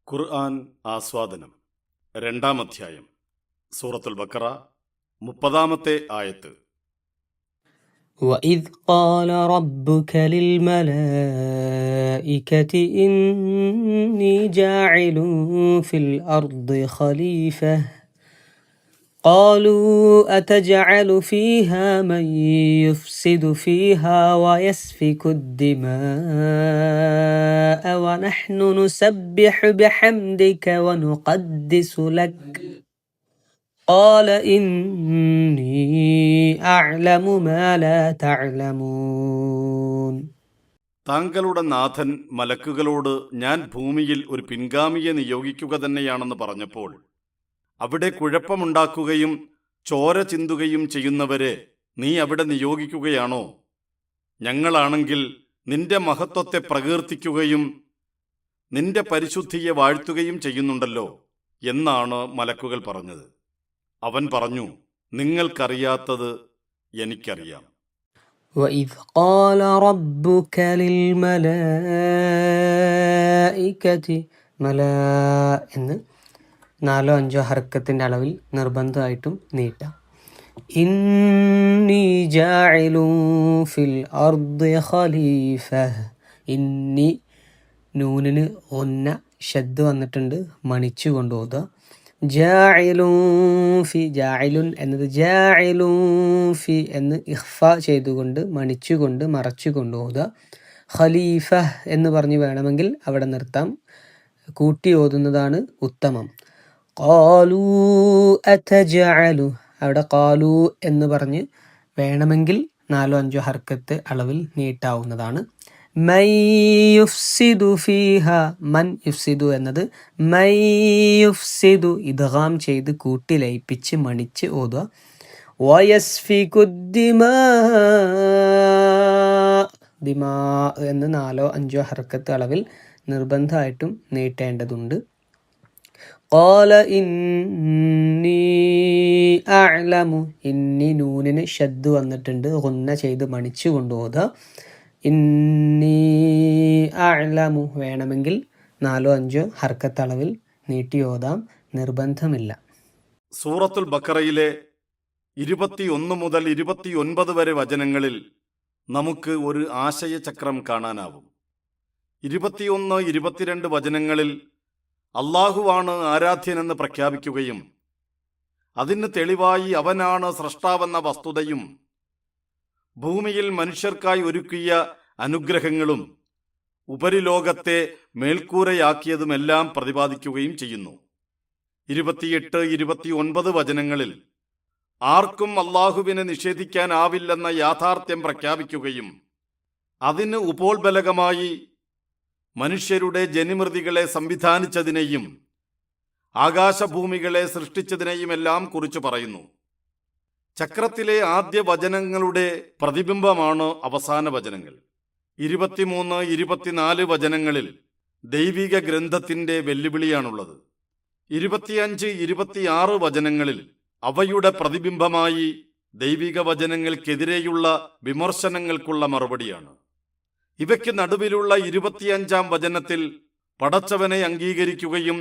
ഖുർആൻ ആസ്വാദനം 2-ാം അധ്യായം സൂറത്തുൽ ബഖറ 30-ാമത്തെ ആയത്ത്. وَإِذْ قَالَ رَبُّكَ لِلْمَلَائِكَةِ إِنِّي جَاعِلٌ فِي الْأَرْضِ خَلِيفَةً قَالُوا أَتَجْعَلُ فِيهَا مَن يُفْسِدُ فِيهَا وَيَسْفِكُ الدِّمَاءَ وَنَحْنُ نُسَبِّحُ بِحَمْدِكَ وَنُقَدِّسُ لَكَ قال إني أعلم ما لا تعلمون. താങ്കളുടെ നാഥൻ മലക്കുകളോട് ഞാൻ ഭൂമിയിൽ ഒരു പിൻഗാമിയെ നിയോഗിക്കുക തന്നെയാണെന്ന് പറഞ്ഞപ്പോൾ, അവിടെ കുഴപ്പമുണ്ടാക്കുകയും ചോര ചിന്തുകയും ചെയ്യുന്നവരെ നീ അവിടെ നിയോഗിക്കുകയാണോ? ഞങ്ങളാണെങ്കിൽ നിന്റെ മഹത്വത്തെ പ്രകീർത്തിക്കുകയും നിന്റെ പരിശുദ്ധിയെ വാഴ്ത്തുകയും ചെയ്യുന്നുണ്ടല്ലോ എന്നാണ് മലക്കുകൾ പറഞ്ഞത്. അവൻ പറഞ്ഞു, നിങ്ങൾക്കറിയാത്തത് എനിക്കറിയാം. وَإِذْ قَالَ رَبُّكَ لِلْمَلَائِكَةِ എന്ന് 4-5 ഹർക്കത്തിൻ്റെ അളവിൽ നിർബന്ധമായിട്ടും നീട്ടാം. ഇന്നി ജാഇലുൻ ഫിൽ അർദി ഖലീഫ. ഇന്നി നൂനിന് ഒന്ന ഷദ് വന്നിട്ടുണ്ട്, മണിച്ചു കൊണ്ടുപോകുക. ജാഇലുൻ ഫി, ജാഇലുൻ എന്നത് ജാഇലുൻ ഫി എന്ന് ഇഖ്ഫ ചെയ്തുകൊണ്ട് മണിച്ചുകൊണ്ട് മറച്ചു കൊണ്ടുപോകുക. ഖലീഫ എന്ന് പറഞ്ഞ് വേണമെങ്കിൽ അവിടെ നിർത്താം, കൂട്ടി ഓതുന്നതാണ് ഉത്തമം. ഖാലൂ അതജഅലു, അവിടെ ഖാലൂ എന്ന് പറഞ്ഞ് വേണമെങ്കിൽ 4-5 ഹർക്കത്ത് അളവിൽ നീട്ടാവുന്നതാണ്. മൻ യുഫ്സിദു ഫീഹ, മൻ യുഫ്സിദു എന്നത് മൻ യുഫ്സിദു ഇദ്ഗാം ചെയ്ത് കൂട്ടി ലയിപ്പിച്ച് മണിച്ച് ഓതുക. വയസ്ഫികു ദിമാ, ദിമാ എന്ന് 4-5 ഹർക്കത്ത് അളവിൽ നിർബന്ധമായിട്ടും നീട്ടേണ്ടതുണ്ട്. ഖാല ഇന്നി അഅലമു, ഇന്നി നൂനിന് ഷദ് വന്നിട്ടുണ്ട്, ഗുന്ന ചെയ്ത് മണിച്ചു കൊണ്ടുപോകുക. ഇന്നി അഅലമു വേണമെങ്കിൽ 4-5 ഹർക്കത്ത് അളവിൽ നീട്ടി ഓതാം, നിർബന്ധമില്ല. സൂറത്തുൽ ബഖറയിലെ 21 മുതൽ 29 വരെ വചനങ്ങളിൽ നമുക്ക് ഒരു ആശയചക്രം കാണാനാവും. 21, 22 വചനങ്ങളിൽ അള്ളാഹുവാണ് ആരാധ്യനെന്ന് പ്രഖ്യാപിക്കുകയും അതിന് തെളിവായി അവനാണ് സ്രഷ്ടാവെന്ന വസ്തുതയും ഭൂമിയിൽ മനുഷ്യർക്കായി ഒരുക്കിയ അനുഗ്രഹങ്ങളും ഉപരിലോകത്തെ മേൽക്കൂരയാക്കിയതുമെല്ലാം പ്രതിപാദിക്കുകയും ചെയ്യുന്നു. 28, 29 വചനങ്ങളിൽ ആർക്കും അള്ളാഹുവിനെ നിഷേധിക്കാനാവില്ലെന്ന യാഥാർത്ഥ്യം പ്രഖ്യാപിക്കുകയും അതിന് ഉപോത്ബലകമായി മനുഷ്യരുടെ ജനിമൃതികളെ സംവിധാനിച്ചതിനെയും ആകാശഭൂമികളെ സൃഷ്ടിച്ചതിനെയുമെല്ലാം കുറിച്ച് പറയുന്നു. ചക്രത്തിലെ ആദ്യ വചനങ്ങളുടെ പ്രതിബിംബമാണ് അവസാന വചനങ്ങൾ. 23, 24 വചനങ്ങളിൽ ദൈവിക ഗ്രന്ഥത്തിന്റെ വെല്ലുവിളിയാണുള്ളത്. 25, 26 വചനങ്ങളിൽ അവയുടെ പ്രതിബിംബമായി ദൈവിക വചനങ്ങൾക്കെതിരെയുള്ള വിമർശനങ്ങൾക്കുള്ള മറുപടിയാണ്. ഇവയ്ക്ക് നടുവിലുള്ള 25-ാം വചനത്തിൽ പടച്ചവനെ അംഗീകരിക്കുകയും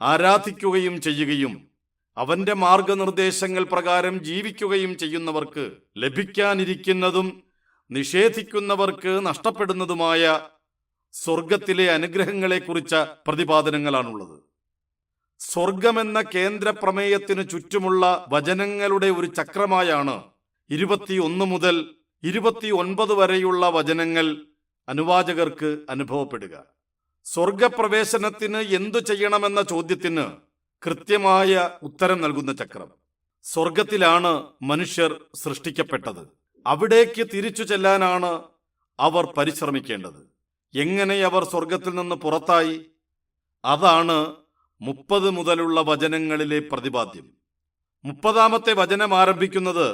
ആരാധിക്കുകയും ചെയ്യുകയും അവന്റെ മാർഗനിർദ്ദേശങ്ങൾ പ്രകാരം ജീവിക്കുകയും ചെയ്യുന്നവർക്ക് ലഭിക്കാനിരിക്കുന്നതും നിഷേധിക്കുന്നവർക്ക് നഷ്ടപ്പെടുന്നതുമായ സ്വർഗത്തിലെ അനുഗ്രഹങ്ങളെക്കുറിച്ച പ്രതിപാദനങ്ങളാണുള്ളത്. സ്വർഗമെന്ന കേന്ദ്ര പ്രമേയത്തിനു ചുറ്റുമുള്ള വചനങ്ങളുടെ ഒരു ചക്രമായാണ് 21 മുതൽ 29 വരെയുള്ള വചനങ്ങൾ അനുവാചകർക്ക് അനുഭവപ്പെടുക. സ്വർഗപ്രവേശനത്തിന് എന്തു ചെയ്യണമെന്ന ചോദ്യത്തിന് കൃത്യമായ ഉത്തരം നൽകുന്ന ചക്രം. സ്വർഗത്തിലാണ് മനുഷ്യർ സൃഷ്ടിക്കപ്പെട്ടത്. അവിടേക്ക് തിരിച്ചു ചെല്ലാനാണ് അവർ പരിശ്രമിക്കേണ്ടത്. എങ്ങനെ അവർ സ്വർഗത്തിൽ നിന്ന് പുറത്തായി? അതാണ് 30 മുതലുള്ള വചനങ്ങളിലെ പ്രതിപാദ്യം. 30-ാമത്തെ വചനം ആരംഭിക്കുന്നത്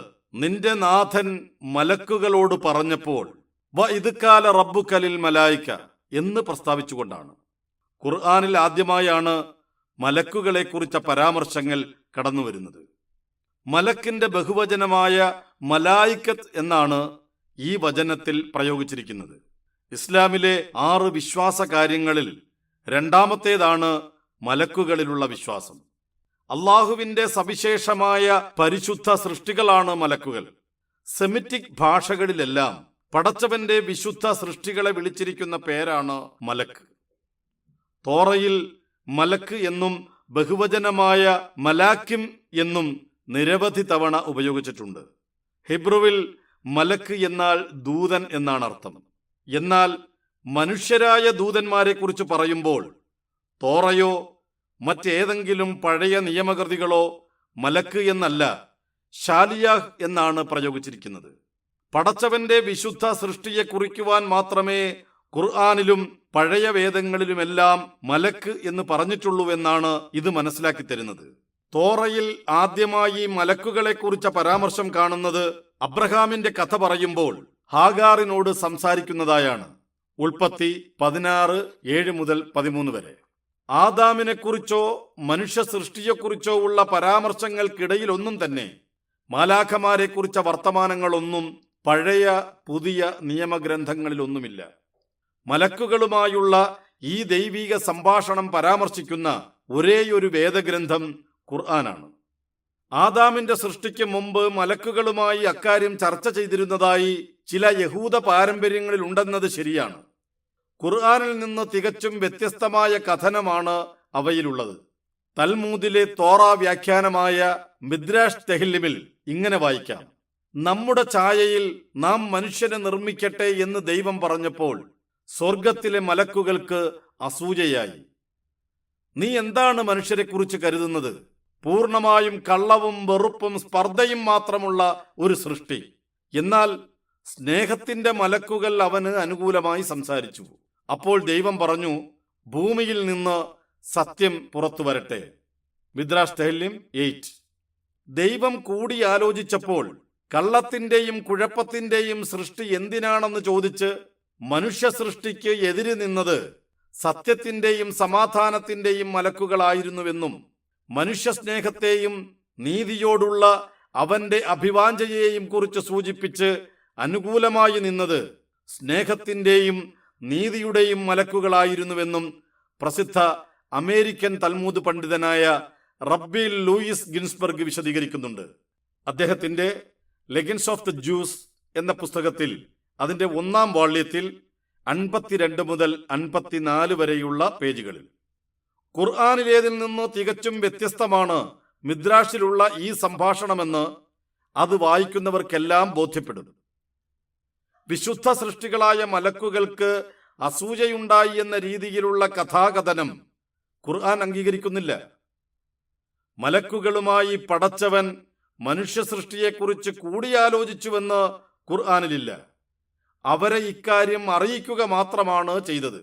നിന്റെ നാഥൻ മലക്കുകളോട് പറഞ്ഞപ്പോൾ വഇദ് ഖാല റബ്ബുക ലിൽ മലായിക എന്ന് പ്രസ്താവിച്ചുകൊണ്ടാണ്. ഖുർആനിൽ ആദ്യമായാണ് മലക്കുകളെക്കുറിച്ച പരാമർശങ്ങൾ കടന്നുവരുന്നത്. മലക്കിന്റെ ബഹുവചനമായ മലായിക്കത്ത് എന്നാണ് ഈ വചനത്തിൽ പ്രയോഗിച്ചിരിക്കുന്നത്. ഇസ്ലാമിലെ 6 വിശ്വാസ കാര്യങ്ങളിൽ രണ്ടാമത്തേതാണ് മലക്കുകളിലുള്ള വിശ്വാസം. അള്ളാഹുവിന്റെ സവിശേഷമായ പരിശുദ്ധ സൃഷ്ടികളാണ് മലക്കുകൾ. സെമിറ്റിക് ഭാഷകളിലെല്ലാം പടച്ചവന്റെ വിശുദ്ധ സൃഷ്ടികളെ വിളിച്ചിരിക്കുന്ന പേരാണ് മലക്ക്. തോറയിൽ മലക്ക് എന്നും ബഹുവചനമായ മലാക്കിം എന്നും നിരവധി തവണ ഉപയോഗിച്ചിട്ടുണ്ട്. ഹിബ്രുവിൽ മലക്ക് എന്നാൽ ദൂതൻ എന്നാണ് അർത്ഥം. എന്നാൽ മനുഷ്യരായ ദൂതന്മാരെ കുറിച്ച് പറയുമ്പോൾ തോറയോ മറ്റേതെങ്കിലും പഴയ നിയമകൃതികളോ മലക്ക് എന്നല്ല, ഷാലിയാഹ് എന്നാണ് പ്രയോഗിച്ചിരിക്കുന്നത്. പടച്ചവന്റെ വിശുദ്ധ സൃഷ്ടിയെ കുറിക്കുവാൻ മാത്രമേ ഖുർആനിലും പഴയ വേദങ്ങളിലുമെല്ലാം മലക്ക് എന്ന് പറഞ്ഞിട്ടുള്ളൂവെന്നാണ് ഇത് മനസ്സിലാക്കി തരുന്നത്. തോറയിൽ ആദ്യമായി മലക്കുകളെ കുറിച്ച പരാമർശം കാണുന്നത് അബ്രഹാമിന്റെ കഥ പറയുമ്പോൾ ഹാഗാറിനോട് സംസാരിക്കുന്നതായാണ്. ഉൽപ്പത്തി 16:7-13 വരെ. ആദാമിനെക്കുറിച്ചോ മനുഷ്യ സൃഷ്ടിയെക്കുറിച്ചോ ഉള്ള പരാമർശങ്ങൾക്കിടയിലൊന്നും തന്നെ മാലാഖമാരെക്കുറിച്ച വർത്തമാനങ്ങളൊന്നും പഴയ പുതിയ നിയമഗ്രന്ഥങ്ങളിലൊന്നുമില്ല. മലക്കുകളുമായുള്ള ഈ ദൈവിക സംഭാഷണം പരാമർശിക്കുന്ന ഒരേയൊരു വേദഗ്രന്ഥം ഖുർആനാണ്. ആദാമിന്റെ സൃഷ്ടിക്ക് മുമ്പ് മലക്കുകളുമായി അക്കാര്യം ചർച്ച ചെയ്തിരുന്നതായി ചില യഹൂദ പാരമ്പര്യങ്ങളിൽ ഉണ്ടെന്നത് ശരിയാണ്. ഖുർആനിൽ നിന്ന് തികച്ചും വ്യത്യസ്തമായ കഥനമാണ് അവയിലുള്ളത്. തൽമൂദിലെ തോറ വ്യാഖ്യാനമായ മിദ്രാഷ് തെഹ്ലിമിൽ ഇങ്ങനെ വായിക്കാം: നമ്മുടെ ഛായയിൽ നാം മനുഷ്യനെ നിർമ്മിക്കട്ടെ എന്ന് ദൈവം പറഞ്ഞപ്പോൾ സ്വർഗത്തിലെ മലക്കുകൾക്ക് അസൂയയായി. നീ എന്താണ് മനുഷ്യരെക്കുറിച്ച് കരുതുന്നത്? പൂർണ്ണമായും കള്ളവും വെറുപ്പും സ്പർദ്ധയും മാത്രമുള്ള ഒരു സൃഷ്ടി. എന്നാൽ സ്നേഹത്തിന്റെ മലക്കുകൾ അവന് അനുകൂലമായി സംസാരിച്ചു. അപ്പോൾ ദൈവം പറഞ്ഞു, ഭൂമിയിൽ നിന്ന് സത്യം പുറത്തു വരട്ടെ. മിദ്രാഷ് തെഹ്ലിം 8. ദൈവം കൂടിയാലോചിച്ചപ്പോൾ കള്ളത്തിന്റെയും കുഴപ്പത്തിന്റെയും സൃഷ്ടി എന്തിനാണെന്ന് ചോദിച്ച് മനുഷ്യ സൃഷ്ടിക്ക് എതിര് നിന്നത് സത്യത്തിന്റെയും സമാധാനത്തിന്റെയും മലക്കുകളായിരുന്നുവെന്നും മനുഷ്യ സ്നേഹത്തെയും നീതിയോടുള്ള അവന്റെ അഭിവാഞ്ചയെയും കുറിച്ച് സൂചിപ്പിച്ച് അനുകൂലമായി നിന്നത് സ്നേഹത്തിന്റെയും നീതിയുടെയും മലക്കുകളായിരുന്നുവെന്നും പ്രസിദ്ധ അമേരിക്കൻ തൽമൂദ് പണ്ഡിതനായ റബ്ബി ലൂയിസ് ഗിൻസ്ബർഗ് വിശദീകരിക്കുന്നുണ്ട്. അദ്ദേഹത്തിന്റെ ലെഗൻസ് ഓഫ് ദ ജൂസ് എന്ന പുസ്തകത്തിൽ അതിന്റെ 1-ാം വാള്യത്തിൽ 52 മുതൽ 54 വരെയുള്ള പേജുകളിൽ ഖുർആനിലേതിൽ നിന്ന് തികച്ചും വ്യത്യസ്തമാണ് മിദ്രാഷിലുള്ള ഈ സംഭാഷണമെന്ന് അത് വായിക്കുന്നവർക്കെല്ലാം ബോധ്യപ്പെടും. വിശുദ്ധ സൃഷ്ടികളായ മലക്കുകൾക്ക് അസൂയയുണ്ടായി എന്ന രീതിയിലുള്ള കഥാകഥനം ഖുർആൻ അംഗീകരിക്കുന്നില്ല. മലക്കുകളുമായി പടച്ചവൻ മനുഷ്യ സൃഷ്ടിയെക്കുറിച്ച് കൂടിയാലോചിച്ചുവെന്ന് ഖുർആനിലില്ല. അവരെ ഇക്കാര്യം അറിയിക്കുക മാത്രമാണ് ചെയ്തത്.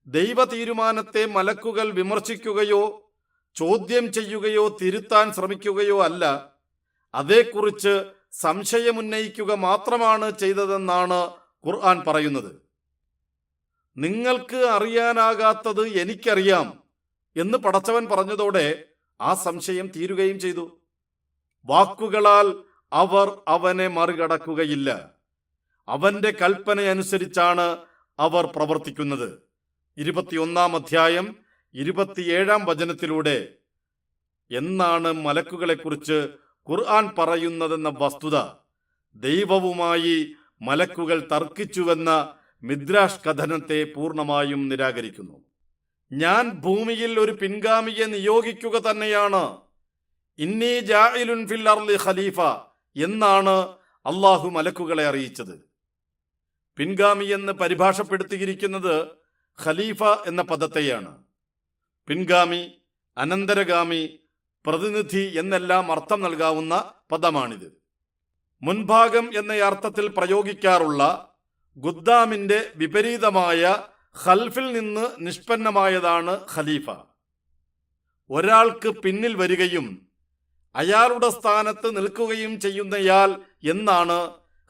ദൈവ തീരുമാനത്തെ മലക്കുകൾ വിമർശിക്കുകയോ ചോദ്യം ചെയ്യുകയോ തിരുത്താൻ ശ്രമിക്കുകയോ അല്ല, അതേക്കുറിച്ച് സംശയമുന്നയിക്കുക മാത്രമാണ് ചെയ്തതെന്നാണ് ഖുർആൻ പറയുന്നത്. നിങ്ങൾക്ക് അറിയാനാകാത്തത് എനിക്കറിയാം എന്ന് പടച്ചവൻ പറഞ്ഞതോടെ ആ സംശയം തീരുകയും ചെയ്തു. വാക്കുകളാൽ അവർ അവനെ മറികടക്കുകയില്ല. അവന്റെ കൽപ്പനയനുസരിച്ചാണ് അവർ പ്രവർത്തിക്കുന്നത്. 21-ാം അധ്യായം 27-ാം വചനത്തിലൂടെ എന്നാണ് മലക്കുകളെക്കുറിച്ച് ഖുർആൻ പറയുന്നതെന്ന വസ്തുത ദൈവവുമായി മലക്കുകൾ തർക്കിച്ചുവെന്ന മിദ്രാഷ് കഥനത്തെ പൂർണ്ണമായും നിരാകരിക്കുന്നു. ഞാൻ ഭൂമിയിൽ ഒരു പിൻഗാമിയെ നിയോഗിക്കുക തന്നെയാണ്, ഇന്നി ജാഇലുൻ ഫിൽ അർളി ഖലീഫ എന്നാണ് അള്ളാഹു മലക്കുകളെ അറിയിച്ചത്. പിൻഗാമി എന്ന് പരിഭാഷപ്പെടുത്തിയിരിക്കുന്നത് ഖലീഫ എന്ന പദത്തെയാണ്. പിൻഗാമി, അനന്തരഗാമി, പ്രതിനിധി എന്നെല്ലാം അർത്ഥം നൽകാവുന്ന പദമാണിത്. മുൻഭാഗം എന്ന അർത്ഥത്തിൽ പ്രയോഗിക്കാറുള്ള ഗുദ്ദാമിന്റെ വിപരീതമായ ഖൽഫിൽ നിന്ന് നിഷ്പന്നമായതാണ് ഖലീഫ. ഒരാൾക്ക് പിന്നിൽ വരികയും അയാളുടെ സ്ഥാനത്ത് നിൽക്കുകയും ചെയ്യുന്നയാൾ എന്നാണ്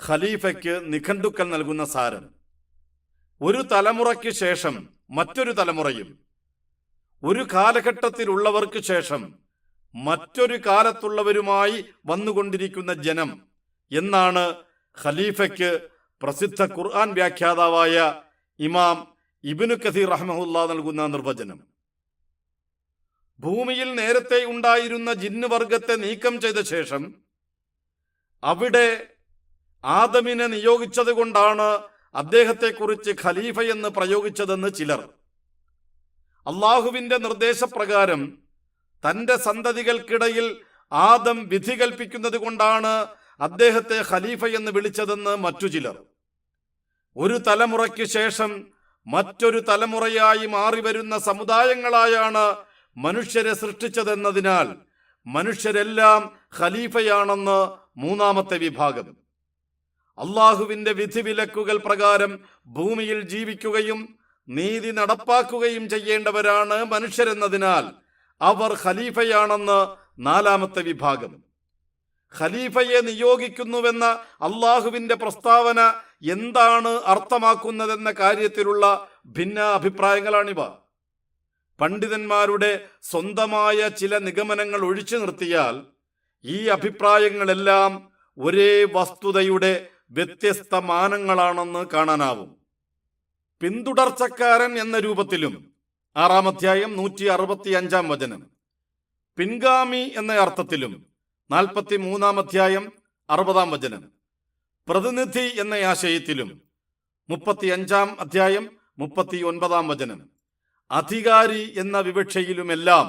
ഖലീഫയ്ക്ക് നിഘണ്ടുക്കൾ നൽകുന്ന സാരം. ഒരു തലമുറയ്ക്ക് ശേഷം മറ്റൊരു തലമുറയും ഒരു കാലഘട്ടത്തിലുള്ളവർക്ക് ശേഷം മറ്റൊരു കാലത്തുള്ളവരുമായി വന്നുകൊണ്ടിരിക്കുന്ന ജനം എന്നാണ് ഖലീഫയ്ക്ക് പ്രസിദ്ധ ഖുർആൻ വ്യാഖ്യാതാവായ ഇമാം ഇബ്നു കസീർ റഹ്മഹുല്ലാ നൽകുന്ന നിർവചനം. ഭൂമിയിൽ നേരത്തെ ഉണ്ടായിരുന്ന ജിന്ന് വർഗത്തെ നീക്കം ചെയ്ത ശേഷം അവിടെ ആദമിനെ നിയോഗിച്ചത് കൊണ്ടാണ് അദ്ദേഹത്തെക്കുറിച്ച് ഖലീഫയെന്ന് പ്രയോഗിച്ചതെന്ന് ചിലർ. അള്ളാഹുവിന്റെ നിർദ്ദേശപ്രകാരം തന്റെ സന്തതികൾക്കിടയിൽ ആദം വിധി കൽപ്പിക്കുന്നത് കൊണ്ടാണ് അദ്ദേഹത്തെ ഖലീഫയെന്ന് വിളിച്ചതെന്ന് മറ്റു ചിലർ. ഒരു തലമുറയ്ക്ക് ശേഷം മറ്റൊരു തലമുറയായി മാറിവരുന്ന സമുദായങ്ങളായാണ് മനുഷ്യരെ സൃഷ്ടിച്ചതെന്നതിനാൽ മനുഷ്യരെല്ലാം ഖലീഫയാണെന്ന് മൂന്നാമത്തെ വിഭാഗം. അള്ളാഹുവിന്റെ വിധിവിലക്കുകൾ പ്രകാരം ഭൂമിയിൽ ജീവിക്കുകയും നീതി നടപ്പാക്കുകയും ചെയ്യേണ്ടവരാണ് മനുഷ്യരെന്നതിനാൽ അവർ ഖലീഫയാണെന്ന് നാലാമത്തെ വിഭാഗം. ഖലീഫയെ നിയോഗിക്കുന്നുവെന്ന അള്ളാഹുവിന്റെ പ്രസ്താവന എന്താണ് അർത്ഥമാക്കുന്നതെന്ന കാര്യത്തിലുള്ള ഭിന്ന അഭിപ്രായങ്ങളാണിവ. പണ്ഡിതന്മാരുടെ സ്വന്തമായ ചില നിഗമനങ്ങൾ ഒഴിച്ചു നിർത്തിയാൽ ഈ അഭിപ്രായങ്ങളെല്ലാം ഒരേ വസ്തുതയുടെ വ്യത്യസ്ത മാനങ്ങളാണെന്ന് കാണാനാവും. പിന്തുടർച്ചക്കാരൻ എന്ന രൂപത്തിലും 6-ാം അധ്യായം 165-ാം വചനം, പിൻഗാമി എന്ന അർത്ഥത്തിലും 43-ാം അധ്യായം 60-ാം വചനം, പ്രതിനിധി എന്ന ആശയത്തിലും 35-ാം അധ്യായം 39-ാം വചനം, അധികാരി എന്ന വിവക്ഷയിലുമെല്ലാം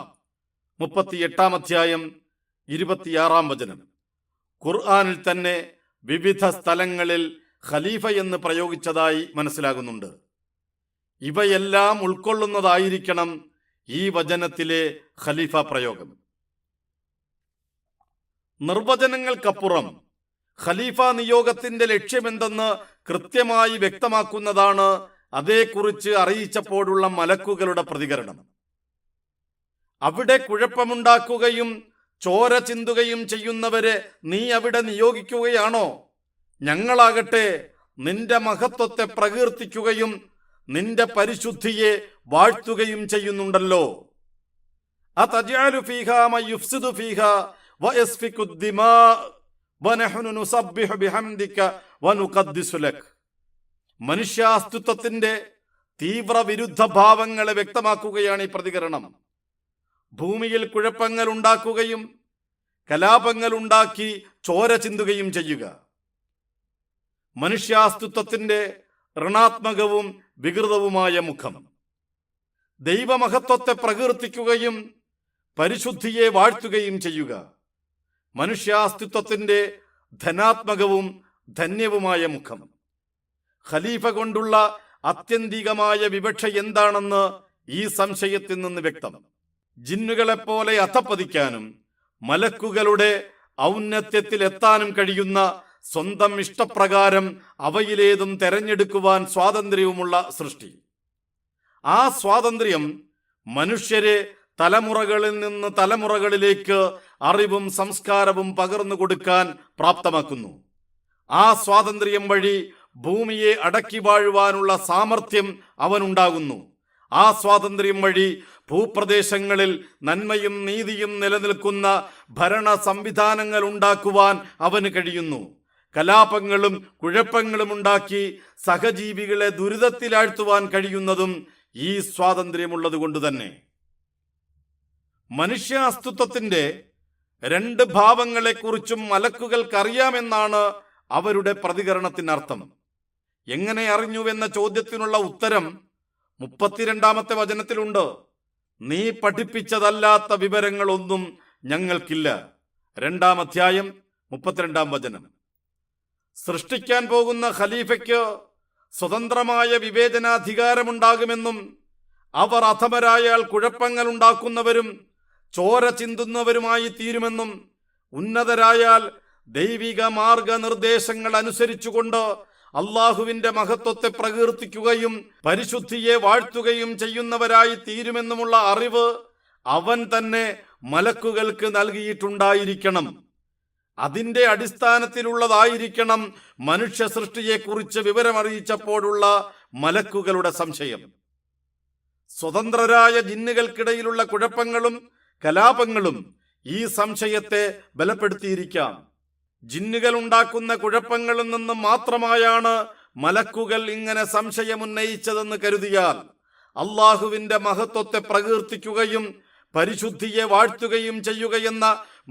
38-ാം അധ്യായം 26-ാം വചനം. ഖുർആനിൽ തന്നെ വിവിധ സ്ഥലങ്ങളിൽ ഖലീഫ എന്ന് പ്രയോഗിച്ചതായി മനസ്സിലാകുന്നുണ്ട്. ഇവയെല്ലാം ഉൾക്കൊള്ളുന്നതായിരിക്കണം ഈ വചനത്തിലെ ഖലീഫ പ്രയോഗം. നിർവചനങ്ങൾക്കപ്പുറം ഖലീഫ നിയോഗത്തിന്റെ ലക്ഷ്യമെന്തെന്ന് കൃത്യമായി വ്യക്തമാക്കുന്നതാണ് അതേക്കുറിച്ച് അറിയിച്ചപ്പോഴുള്ള മലക്കുകളുടെ പ്രതികരണം. അവിടെ കുഴപ്പമുണ്ടാക്കുകയും ചോര ചിന്തുകയും ചെയ്യുന്നവരെ നീ അവിടെ നിയോഗിക്കുകയാണോ? ഞങ്ങളാകട്ടെ നിന്റെ മഹത്വത്തെ പ്രകീർത്തിക്കുകയും നിന്റെ പരിശുദ്ധിയെ വാഴ്ത്തുകയും ചെയ്യുന്നുണ്ടല്ലോ. അതജഅലു ഫീഹാ മൻ യുഫ്സിദു ഫീഹാ വയസ്ഫികു ദിമാ വനഹ്നു നുസബ്ബിഹു ബിഹംദിക വനുഖദ്ദിസു ലക്. മനുഷ്യാസ്തിത്വത്തിന്റെ തീവ്ര വിരുദ്ധ ഭാവങ്ങളെ വ്യക്തമാക്കുകയാണ് ഈ പ്രതികരണം. ഭൂമിയിൽ കുഴപ്പങ്ങൾ ഉണ്ടാക്കുകയും കലാപങ്ങൾ ഉണ്ടാക്കി ചോര ചിന്തുകയും ചെയ്യുക. മനുഷ്യാസ്തിത്വത്തിന്റെ ഋണാത്മകവും വികൃതവുമായ മുഖം. ദൈവമഹത്വത്തെ പ്രകീർത്തിക്കുകയും പരിശുദ്ധിയെ വാഴ്ത്തുകയും ചെയ്യുക. മനുഷ്യാസ്തിത്വത്തിന്റെ ധനാത്മകവും ധന്യവുമായ മുഖം. ഖലീഫ കൊണ്ടുള്ള ആത്യന്തികമായ വിവക്ഷ എന്താണെന്ന് ഈ സംശയത്തിൽ നിന്ന് വ്യക്തം. ജിന്നുകളെപ്പോലെ അധപ്പതിക്കാനും മലക്കുകളുടെ ഔന്നത്യത്തിൽ എത്താനും കഴിയുന്ന സ്വന്തം ഇഷ്ടപ്രകാരം അവയിലേതും തെരഞ്ഞെടുക്കുവാൻ സ്വാതന്ത്ര്യവുമുള്ള സൃഷ്ടി. ആ സ്വാതന്ത്ര്യം മനുഷ്യരെ തലമുറകളിൽ നിന്ന് തലമുറകളിലേക്ക് അറിവും സംസ്കാരവും പകർന്നു കൊടുക്കാൻ പ്രാപ്തമാക്കുന്നു. ആ സ്വാതന്ത്ര്യം വഴി ഭൂമിയെ അടക്കി വാഴുവാനുള്ള സാമർഥ്യം അവനുണ്ടാകുന്നു. ആ സ്വാതന്ത്ര്യം വഴി ഭൂപ്രദേശങ്ങളിൽ നന്മയും നീതിയും നിലനിൽക്കുന്ന ഭരണ സംവിധാനങ്ങൾ ഉണ്ടാക്കുവാൻ അവന് കഴിയുന്നു. കലാപങ്ങളും കുഴപ്പങ്ങളും ഉണ്ടാക്കി സഹജീവികളെ ദുരിതത്തിലാഴ്ത്തുവാൻ കഴിയുന്നതും ഈ സ്വാതന്ത്ര്യമുള്ളത് കൊണ്ട് തന്നെ. മനുഷ്യാസ്തിത്വത്തിന്റെ 2 ഭാവങ്ങളെക്കുറിച്ചും മലക്കുകൾക്കറിയാമെന്നാണ് അവരുടെ പ്രതികരണത്തിനർത്ഥം. എങ്ങനെ അറിഞ്ഞുവെന്ന ചോദ്യത്തിനുള്ള ഉത്തരം 32-ാമത്തെ വചനത്തിലുണ്ട്. നീ പഠിപ്പിച്ചതല്ലാത്ത വിവരങ്ങളൊന്നും ഞങ്ങൾക്കില്ല. 2-ാം അധ്യായം 32-ാം വചനം. സൃഷ്ടിക്കാൻ പോകുന്ന ഖലീഫയ്ക്ക് സ്വതന്ത്രമായ വിവേചനാധികാരമുണ്ടാകുമെന്നും അവർ അധമരായാൽ കുഴപ്പങ്ങൾ ഉണ്ടാക്കുന്നവരും ചോര ചിന്തുന്നവരുമായി തീരുമെന്നും ഉന്നതരായാൽ ദൈവിക മാർഗനിർദ്ദേശങ്ങൾ അനുസരിച്ചുകൊണ്ട് അള്ളാഹുവിന്റെ മഹത്വത്തെ പ്രകീർത്തിക്കുകയും പരിശുദ്ധിയെ വാഴ്ത്തുകയും ചെയ്യുന്നവരായി തീരുമെന്നുമുള്ള അറിവ് അവൻ തന്നെ മലക്കുകൾക്ക് നൽകിയിട്ടുണ്ടായിരിക്കണം. അതിന്റെ അടിസ്ഥാനത്തിലുള്ളതായിരിക്കണം മനുഷ്യ സൃഷ്ടിയെക്കുറിച്ച് വിവരമറിയിച്ചപ്പോഴുള്ള മലക്കുകളുടെ സംശയം. സ്വതന്ത്രരായ ജിന്നുകൾക്കിടയിലുള്ള കുഴപ്പങ്ങളും കലാപങ്ങളും ഈ സംശയത്തെ ബലപ്പെടുത്തിയിരിക്കാം. ജിന്നുകൾ ഉണ്ടാക്കുന്ന കുഴപ്പങ്ങളിൽ നിന്ന് മാത്രമായാണ് മലക്കുകൾ ഇങ്ങനെ സംശയമുന്നയിച്ചതെന്ന് കരുതിയാൽ അള്ളാഹുവിന്റെ മഹത്വത്തെ പ്രകീർത്തിക്കുകയും പരിശുദ്ധിയെ വാഴ്ത്തുകയും ചെയ്യുകയെന്ന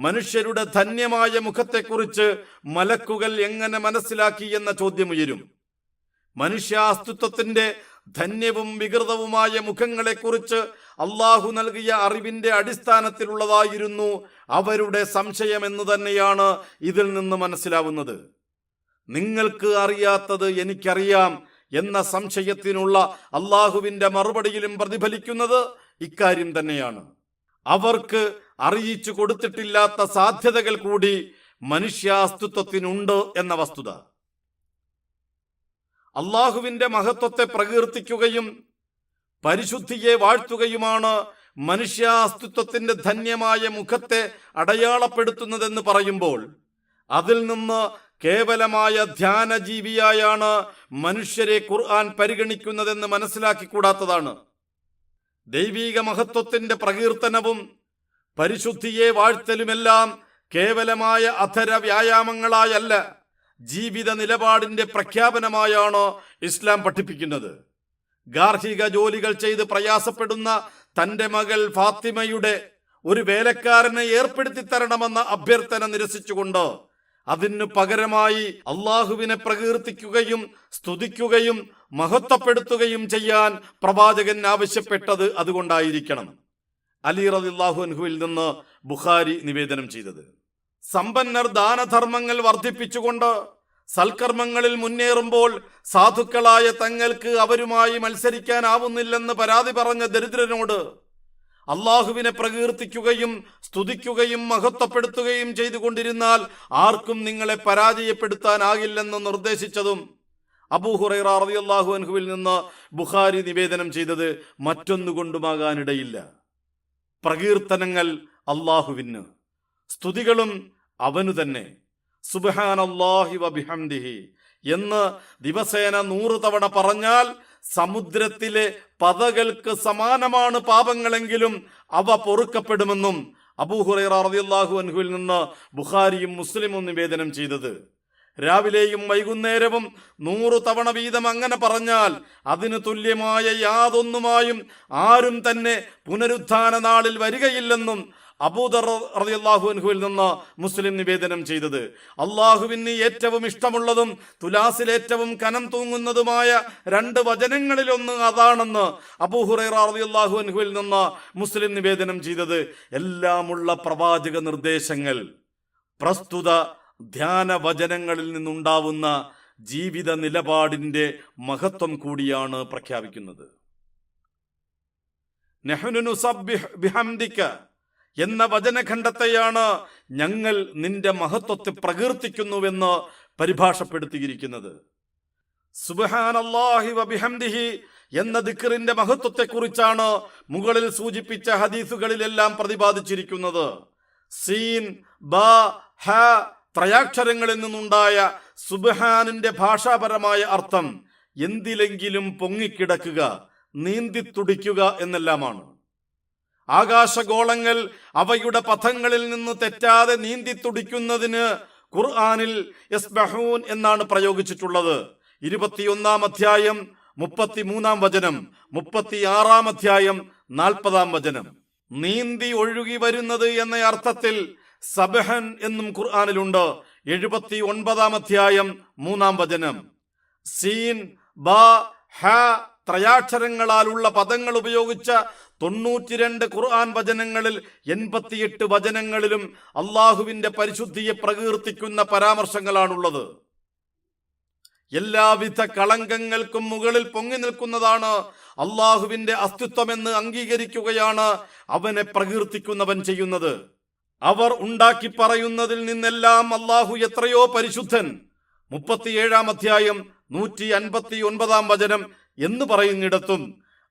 മനുഷ്യരുടെ ധന്യമായ മുഖത്തെക്കുറിച്ച് മലക്കുകൾ എങ്ങനെ മനസ്സിലാക്കി എന്ന ചോദ്യമുയരും. മനുഷ്യാസ്തിത്വത്തിന്റെ ധന്യവും വികൃതവുമായ മുഖങ്ങളെക്കുറിച്ച് അള്ളാഹു നൽകിയ അറിവിന്റെ അടിസ്ഥാനത്തിലുള്ളതായിരുന്നു അവരുടെ സംശയമെന്ന് തന്നെയാണ് ഇതിൽ നിന്ന് മനസ്സിലാവുന്നത്. നിങ്ങൾക്ക് അറിയാത്തത് എനിക്കറിയാം എന്ന സംശയത്തിനുള്ള അള്ളാഹുവിന്റെ മറുപടിയിലും പ്രതിഫലിക്കുന്നത് ഇക്കാര്യം തന്നെയാണ്. അവർക്ക് അറിയിച്ചു കൊടുത്തിട്ടില്ലാത്ത സാധ്യതകൾ കൂടി മനുഷ്യാസ്തിത്വത്തിനുണ്ട് എന്ന വസ്തുത. അള്ളാഹുവിന്റെ മഹത്വത്തെ പ്രകീർത്തിക്കുകയും പരിശുദ്ധിയെ വാഴ്ത്തുകയുമാണ് മനുഷ്യാസ്തിത്വത്തിന്റെ ധന്യമായ മുഖത്തെ അടയാളപ്പെടുത്തുന്നതെന്ന് പറയുമ്പോൾ അതിൽ നിന്ന് കേവലമായ ധ്യാനജീവിയായാണ് മനുഷ്യരെ ഖുർആൻ പരിഗണിക്കുന്നതെന്ന് മനസ്സിലാക്കിക്കൂടാത്തതാണ്. ദൈവീക മഹത്വത്തിന്റെ പ്രകീർത്തനവും പരിശുദ്ധിയെ വാഴ്ത്തലുമെല്ലാം കേവലമായ അധര വ്യായാമങ്ങളായല്ല, ജീവിത നിലപാടിന്റെ പ്രഖ്യാപനമായാണ് ഇസ്ലാം പഠിപ്പിക്കുന്നത്. ഗാർഹിക ജോലികൾ ചെയ്ത് പ്രയാസപ്പെടുന്ന തന്റെ മകൾ ഫാത്തിമയുടെ ഒരു വേലക്കാരനെ ഏർപ്പെടുത്തി തരണമെന്ന അഭ്യർത്ഥന നിരസിച്ചുകൊണ്ട് അതിനു പകരമായി അള്ളാഹുവിനെ പ്രകീർത്തിക്കുകയും സ്തുതിക്കുകയും മഹത്വപ്പെടുത്തുകയും ചെയ്യാൻ പ്രവാചകൻ ആവശ്യപ്പെട്ടത് അതുകൊണ്ടായിരിക്കണം. അലി റളിയല്ലാഹു അൻഹുവിൽ നിന്ന് ബുഖാരി നിവേദനം ചെയ്തത്. സമ്പന്നർ ദാനധർമ്മങ്ങൾ വർദ്ധിപ്പിച്ചുകൊണ്ട് സൽക്കർമ്മങ്ങളിൽ മുന്നേറുമ്പോൾ സാധുക്കളായ തങ്ങൾക്ക് അവരുമായി മത്സരിക്കാനാവുന്നില്ലെന്ന് പരാതി പറഞ്ഞ ദരിദ്രനോട് അള്ളാഹുവിനെ പ്രകീർത്തിക്കുകയും സ്തുതിക്കുകയും മഹത്വപ്പെടുത്തുകയും ചെയ്തുകൊണ്ടിരുന്നാൽ ആർക്കും നിങ്ങളെ പരാജയപ്പെടുത്താനാകില്ലെന്ന് നിർദ്ദേശിച്ചതും അബൂ ഹുറൈറ റളിയല്ലാഹു അൻഹുവിൽ നിന്ന് ബുഖാരി നിവേദനം ചെയ്തത് മറ്റൊന്നുകൊണ്ടുമാകാനിടയില്ല. പ്രകീർത്തനങ്ങൾ അള്ളാഹുവിന്, സ്തുതികളും അവനു തന്നെ. സുബ്ഹാനല്ലാഹി വബിഹംദിഹി എന്ന് ദിവസേന 100 തവണ പറഞ്ഞാൽ സമുദ്രത്തിലെ പതകൾക്ക് സമാനമാണ് പാപങ്ങളെങ്കിലും അവ പൊറുക്കപ്പെടുമെന്നും അബൂ ഹുറൈറ റളിയല്ലാഹു അൻഹുവിൽ നിന്ന് ബുഖാരിയും മുസ്ലിമും നിവേദനം ചെയ്തത്. രാവിലെയും വൈകുന്നേരവും 100 തവണ വീതം അങ്ങനെ പറഞ്ഞാൽ അതിന് തുല്യമായ യാതൊന്നുമായും ആരും തന്നെ പുനരുത്ഥാന നാളിൽ വരികയില്ലെന്നും അബൂദർ റളിയല്ലാഹു അൻഹുവിൽ നിന്ന് മുസ്ലിം നിവേദനം ചെയ്തത്. അള്ളാഹുവിന് ഏറ്റവും ഇഷ്ടമുള്ളതും തുലാസിൽ ഏറ്റവും കനം തൂങ്ങുന്നതുമായ 2 വചനങ്ങളിലൊന്ന് അതാണെന്ന് അബൂ ഹുറൈറ റളിയല്ലാഹു അൻഹുവിൽ നിന്ന് മുസ്ലിം നിവേദനം ചെയ്തത്. എല്ലാമുള്ള പ്രവാചക നിർദ്ദേശങ്ങൾ പ്രസ്തുത ധ്യാന വചനങ്ങളിൽ നിന്നുണ്ടാവുന്ന ജീവിത നിലപാടിന്റെ മഹത്വം കൂടിയാണ് പ്രഖ്യാപിക്കുന്നത്. നഹ്നു നുസബ്ബിഹ് ബിഹംദിക എന്ന വചനഖണ്ഡത്തെയാണ് ഞങ്ങൾ നിന്റെ മഹത്വത്തെ പ്രകീർത്തിക്കുന്നുവെന്ന് പരിഭാഷപ്പെടുത്തിയിരിക്കുന്നത്. സുബ്ഹാനല്ലാഹി വബിഹംദിഹി എന്ന ദിക്റിന്റെ മഹത്വത്തെക്കുറിച്ചാണ് മുകളിൽ സൂചിപ്പിച്ച ഹദീസുകളിലെല്ലാം പ്രതിപാദിച്ചിരിക്കുന്നത്. സീൻ ബ ഹ ത്രയാക്ഷരങ്ങളിൽ നിന്നുണ്ടായ സുബ്ഹാനിന്റെ ഭാഷാപരമായ അർത്ഥം എന്തിലെങ്കിലും പൊങ്ങിക്കിടക്കുക, നീന്തി തുടിക്കുക എന്നെല്ലാമാണ്. ആകാശഗോളങ്ങൾ അവയുടെ പഥങ്ങളിൽ നിന്ന് തെറ്റാതെ നീന്തി തുടിക്കുന്നതിന് ഖുർആനിൽ യസ്ബഹൂൻ എന്നാണ് പ്രയോഗിച്ചിട്ടുള്ളത്. 21-ാം അധ്യായം 33-ാം വചനം, 36-ാം അധ്യായം 40-ാം വചനം. നീന്തി ഒഴുകി വരുന്നത് എന്ന അർത്ഥത്തിൽ സബഹൻ എന്നും ഖുർആനിലുണ്ട്. 79-ാം അധ്യായം 3-ാം വചനം. സീൻ ബ ഹ ത്രയാക്ഷരങ്ങളാലുള്ള പദങ്ങൾ ഉപയോഗിച്ച 92 ഖുർആൻ വചനങ്ങളിൽ 88 വചനങ്ങളിലും അള്ളാഹുവിന്റെ പരിശുദ്ധിയെ പ്രകീർത്തിക്കുന്ന പരാമർശങ്ങളാണുള്ളത്. എല്ലാവിധ കളങ്കങ്ങൾക്കും മുകളിൽ പൊങ്ങി നിൽക്കുന്നതാണ് അള്ളാഹുവിന്റെ അസ്തിത്വമെന്ന് അംഗീകരിക്കുകയാണ് അവനെ പ്രകീർത്തിക്കുന്നവൻ ചെയ്യുന്നത്. അവർ ഉണ്ടാക്കി പറയുന്നതിൽ നിന്നെല്ലാം അള്ളാഹു എത്രയോ പരിശുദ്ധൻ. 37-ാം അധ്യായം 159-ാം വചനം എന്ന് പറയുന്നിടത്തും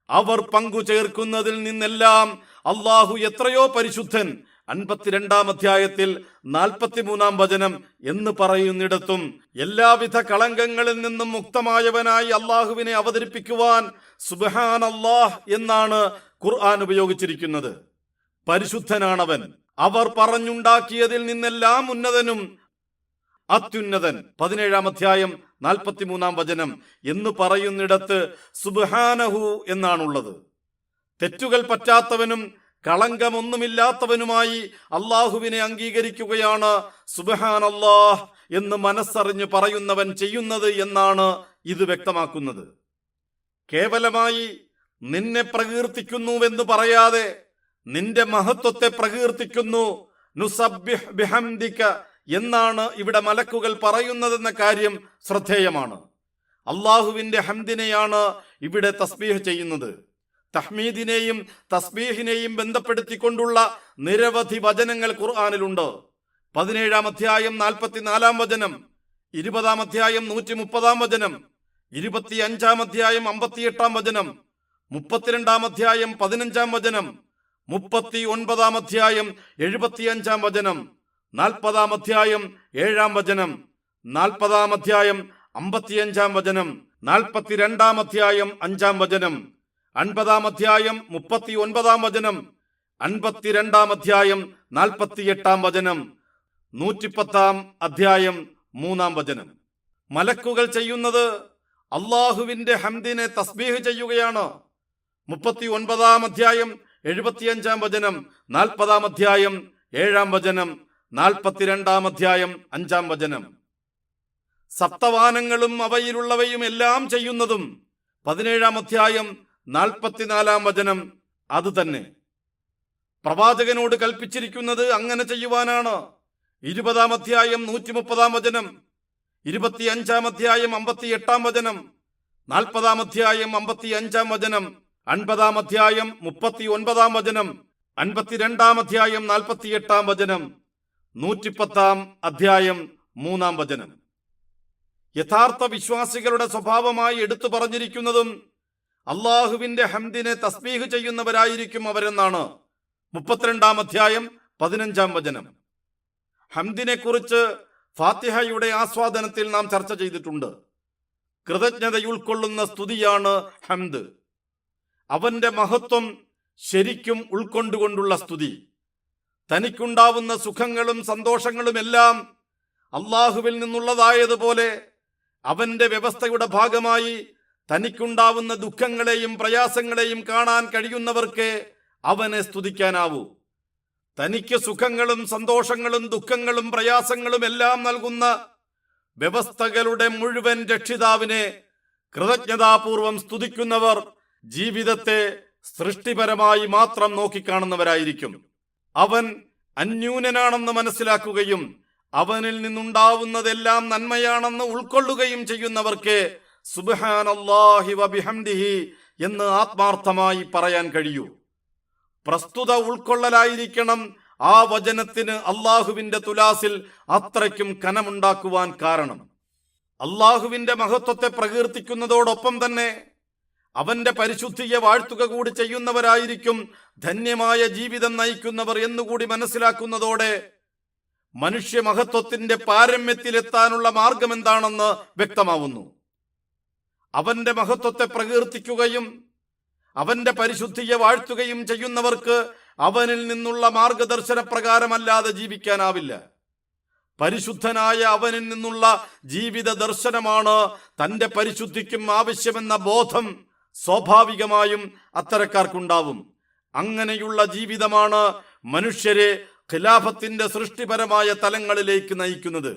അവർ പങ്കു ചേർക്കുന്നതിൽ നിന്നെല്ലാം അള്ളാഹു എത്രയോ പരിശുദ്ധൻ 52-ാം അധ്യായത്തിൽ 43-ാം വചനം എന്ന് പറയുന്നിടത്തും എല്ലാവിധ കളങ്കങ്ങളിൽ നിന്നും മുക്തമായവനായി അള്ളാഹുവിനെ അവതരിപ്പിക്കുവാൻ സുബ്ഹാനല്ലാഹ് എന്നാണ് ഖുർആൻ ഉപയോഗിച്ചിരിക്കുന്നത്. പരിശുദ്ധനാണവൻ. അവർ പറഞ്ഞുണ്ടാക്കിയതിൽ നിന്നെല്ലാം ഉന്നതനും അത്യുന്നതൻ. 17-ാം അധ്യായം 43-ാം വചനം എന്ന് പറയുന്നിടത്ത് സുബ്ഹാനഹു എന്നാണുള്ളത്. തെറ്റുകൾ പറ്റാത്തവനും കളങ്കമൊന്നുമില്ലാത്തവനുമായി അള്ളാഹുവിനെ അംഗീകരിക്കുകയാണ് സുബ്ഹാനല്ലാഹ് എന്ന് മനസ്സറിഞ്ഞ് പറയുന്നവൻ ചെയ്യുന്നത് എന്നാണ് ഇത് വ്യക്തമാക്കുന്നത്. കേവലമായി നിന്നെ പ്രകീർത്തിക്കുന്നുവെന്ന് പറയാതെ നിന്റെ മഹത്വത്തെ പ്രകീർത്തിക്കുന്നു. നുസബ്ബിഹ് ബിഹംദിക എന്നാണ് ഇവിടെ മലക്കുകൾ പറയുന്നതെന്ന കാര്യം ശ്രദ്ധേയമാണ്. അള്ളാഹുവിന്റെ ഹംദിനെയാണ് ഇവിടെ തസ്ബീഹ് ചെയ്യുന്നത്. തഹ്മീദിനെയും തസ്ബീഹിനെയും ബന്ധപ്പെടുത്തിക്കൊണ്ടുള്ള നിരവധി വചനങ്ങൾ ഖുർആനിലുണ്ട്. 17-ാം അധ്യായം 44-ാം വചനം, 20-ാം അധ്യായം 130-ാം വചനം, 25-ാം അധ്യായം 58-ാം വചനം, 32-ാം അധ്യായം 15-ാം വചനം, 39-ാം അധ്യായം 75-ാം വചനം, 40-ാം അധ്യായം 7-ാം വചനം, 40-ാം അധ്യായം 55-ാം വചനം, 42-ാം അധ്യായം 5-ാം വചനം, 50-ാം അധ്യായം 39-ാം വചനം, 52-ാം അധ്യായം 48-ാം വചനം, 110-ാം അധ്യായം 3-ാം വചനം. മലക്കുകൾ ചെയ്യുന്നത് അള്ളാഹുവിന്റെ ഹംദിനെ തസ്ബീഹ് ചെയ്യുകയാണ്. 39-ാം അധ്യായം 75-ാം വചനം, 40-ാം അധ്യായം 7-ാം വചനം, 42-ാം അധ്യായം 5-ാം വചനം. സപ്തവാനങ്ങളും അവയിലുള്ളവയും എല്ലാം ചെയ്യുന്നതും 17-ാം അധ്യായം 44-ാം വചനം അത് തന്നെ. പ്രവാചകനോട് കൽപ്പിച്ചിരിക്കുന്നത് അങ്ങനെ ചെയ്യുവാനാണ്. 20-ാം അധ്യായം 130-ാം വചനം, 25-ാം അധ്യായം 58-ാം വചനം, 40-ാം അധ്യായം 55-ാം വചനം, 50-ാം അധ്യായം 39-ാം വചനം, 52-ാം അധ്യായം 48-ാം വചനം, 110-ാം അധ്യായം 3-ാം വചനം. യഥാർത്ഥ വിശ്വാസികളുടെ സ്വഭാവമായി എടുത്തു പറഞ്ഞിരിക്കുന്നതും അള്ളാഹുവിന്റെ ഹംദിനെ തസ്ബീഹ് ചെയ്യുന്നവരായിരിക്കും അവരെന്നാണ്. 32-ാം അധ്യായം 15-ാം വചനം. ഹംദിനെ കുറിച്ച് ഫാത്തിഹയുടെ ആസ്വാദനത്തിൽ നാം ചർച്ച ചെയ്തിട്ടുണ്ട്. കൃതജ്ഞതയുൾക്കൊള്ളുന്ന സ്തുതിയാണ് ഹംദ്. അവന്റെ മഹത്വം ശരിക്കും ഉൾക്കൊണ്ടുകൊണ്ടുള്ള സ്തുതി. തനിക്കുണ്ടാവുന്ന സുഖങ്ങളും സന്തോഷങ്ങളുമെല്ലാം അള്ളാഹുവിൽ നിന്നുള്ളതായതുപോലെ അവന്റെ വ്യവസ്ഥയുടെ ഭാഗമായി തനിക്കുണ്ടാവുന്ന ദുഃഖങ്ങളെയും പ്രയാസങ്ങളെയും കാണാൻ കഴിയുന്നവർക്ക് അവനെ സ്തുതിക്കാനാവൂ. തനിക്ക് സുഖങ്ങളും സന്തോഷങ്ങളും ദുഃഖങ്ങളും പ്രയാസങ്ങളും എല്ലാം നൽകുന്ന വ്യവസ്ഥകളുടെ മുഴുവൻ രക്ഷിതാവിനെ കൃതജ്ഞതാപൂർവം സ്തുതിക്കുന്നവർ ജീവിതത്തെ സൃഷ്ടിപരമായി മാത്രം നോക്കിക്കാണുന്നവരായിരിക്കും. അവൻ അന്യൂനനാണെന്ന് മനസ്സിലാക്കുകയും അവനിൽ നിന്നുണ്ടാവുന്നതെല്ലാം നന്മയാണെന്ന് ഉൾക്കൊള്ളുകയും ചെയ്യുന്നവർക്ക് സുബ്ഹാനല്ലാഹി വബിഹംദിഹി എന്ന് ആത്മാർത്ഥമായി പറയാൻ കഴിയൂ. പ്രസ്തുത ഉൾക്കൊള്ളലായിരിക്കണം ആ വചനത്തിന് അള്ളാഹുവിന്റെ തുലാസിൽ അത്രയ്ക്കും കനമുണ്ടാക്കുവാൻ കാരണം. അള്ളാഹുവിന്റെ മഹത്വത്തെ പ്രകീർത്തിക്കുന്നതോടൊപ്പം തന്നെ അവന്റെ പരിശുദ്ധിയെ വാഴ്ത്തുക കൂടി ചെയ്യുന്നവരായിരിക്കും ധന്യമായ ജീവിതം നയിക്കുന്നവർ എന്നുകൂടി മനസ്സിലാക്കുന്നതോടെ മനുഷ്യ മഹത്വത്തിന്റെ പാരമ്യത്തിലെത്താനുള്ള മാർഗം എന്താണെന്ന് വ്യക്തമാവുന്നു. അവന്റെ മഹത്വത്തെ പ്രകീർത്തിക്കുകയും അവന്റെ പരിശുദ്ധിയെ വാഴ്ത്തുകയും ചെയ്യുന്നവർക്ക് അവനിൽ നിന്നുള്ള മാർഗദർശന പ്രകാരമല്ലാതെ ജീവിക്കാനാവില്ല. പരിശുദ്ധനായ അവനിൽ നിന്നുള്ള ജീവിത ദർശനമാണ് തന്റെ പരിശുദ്ധിക്കും ആവശ്യമെന്ന ബോധം സ്വാഭാവികമായും അത്തരക്കാർക്കുണ്ടാവും. അങ്ങനെയുള്ള ജീവിതമാണ് മനുഷ്യരെ ഖിലാഫത്തിന്റെ സൃഷ്ടിപരമായ തലങ്ങളിലേക്ക് നയിക്കുന്നത്.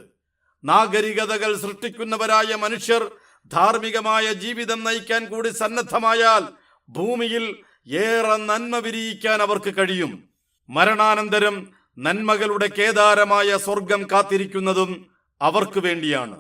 നാഗരികതകൾ സൃഷ്ടിക്കുന്നവരായ മനുഷ്യർ ധാർമ്മികമായ ജീവിതം നയിക്കാൻ കൂടി സന്നദ്ധമായാൽ ഭൂമിയിൽ ഏറെ നന്മ വിരിയിക്കാൻ അവർക്ക് കഴിയും. മരണാനന്തരം നന്മകളുടെ കേദാരമായ സ്വർഗം കാത്തിരിക്കുന്നതും അവർക്ക് വേണ്ടിയാണ്.